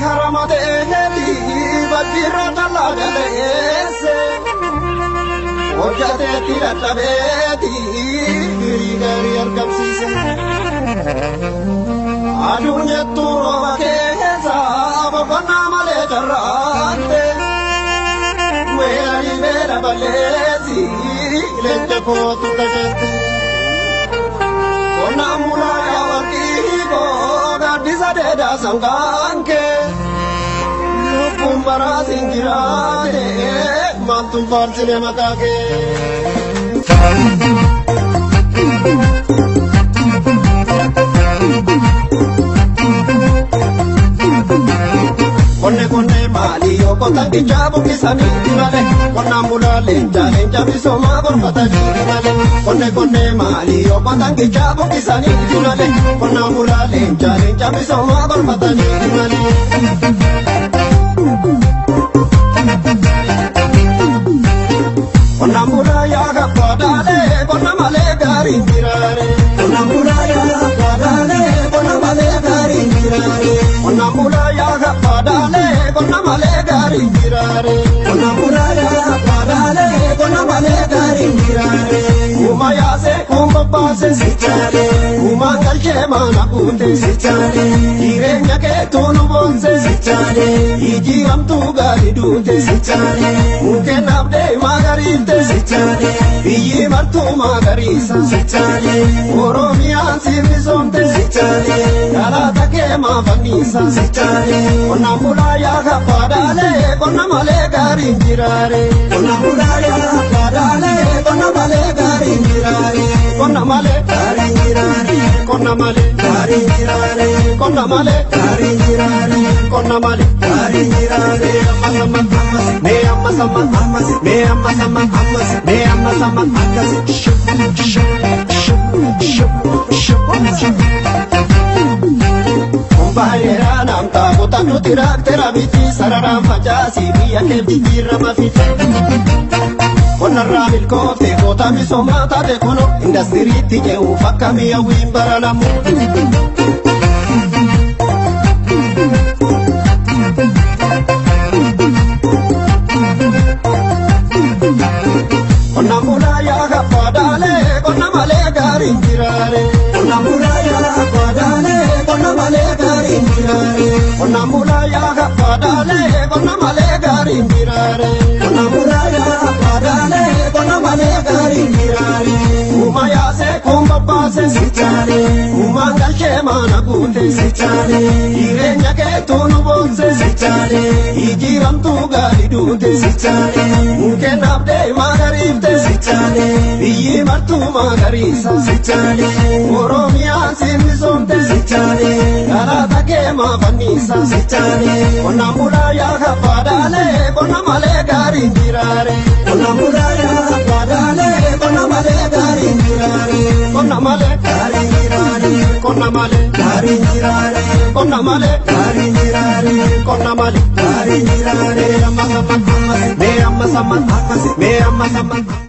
haramate eegeli baddira dalla galeesse hojjate tira dhabeeti gari argamsiise aduunyattu rooba keessa boqonnaa malee jarraante weerari beera balleessi leenca kootu tajaatte qonnaan bulaa yaa warqii koo gaaddisa dheedaa sangaanke lubbuun baraa sinjiraate maaltu faarsine maqaa kee. Konne maali yoo kotan kijaabu kisanii male qonnaan bulaa leenca misoomaa gorfatanii male konne maali yoo kotan kijaabu kisanii male qonnaan bulaa leenca misoomaa gorfatanii male. Qonnaan bulaa yaa gabbadaalee qonna malee gaariin jiraare qonnaan bulaa yaa gabbadaalee qonna malee gaariin jiraare qonnaan bulaa yaa gabbadaalee qonna malee gaariin jiraare qonnaan bulaa yaa gabbadaalee qonna malee gaariin jiraare kuma yaase kuma baase sichaale kuma galchee maana buute sichaale jireenya keetuu nu boonse sichaale ijjiiramtuu gaarii duute sichaale mukkeen abdee magariite sichaale biyyi martuu magariisa sichaale oromiyaan sirbisomte sichaale galaata kee maafanniisa sichaale qonnaan bulaa yaa gabbadaalee qonna malee gaariin jiraare qonnaan bulaa yaa gabbadaalee qonna malee gaariin jiraare qonna malee gaariin jiraare qonna malee gaariin jiraare qonna malee gaariin jiraare qonna malee gaariin jiraare amma sama mee amma sama mee amma sama akkasi baay'eedhaa namtaa kutatu tiraktera biti sararaan facaasii biyya keetti jirrama fite qonnarraa milkoofte goota misoomaa taate kuno indastiriitti ce'uuf akka mi'a wiin baranamu. Qonnaan bulaa yaa gabbadaalee qonna malee gaariin jiraare qonnaan bulaa yaa gabbadaalee qonna malee gaariin jiraare qonnaan bulaa yaa gabbadaalee qonna malee gaariin jiraare qonnaan bulaa yaa gabbadaalee qonna malee gaariin jiraare kuma yaase kuma baase sichaale kuma galchee maana buute sichaale jireenya keetuu nu boonse sichaale ijjiiramtuu gaarii duute sichaale mukkeen abdee magariifte sichaale biyyi martuu magariisa sichaale oromiyaan sirbisomte sichaale galaata kee maafanniisa sichaale qonnaan bulaa yaa gabbadaalee qonna malee gaariin jiraare qonnaan bulaa yaa gabbadaalee qonna malee gaariin jiraare qonna malee gaariin jiraare qonna malee gaariin jiraare qonna malee gaariin jiraare qonna malee gaariin jiraare amma sama mee amma sama mee amma sama.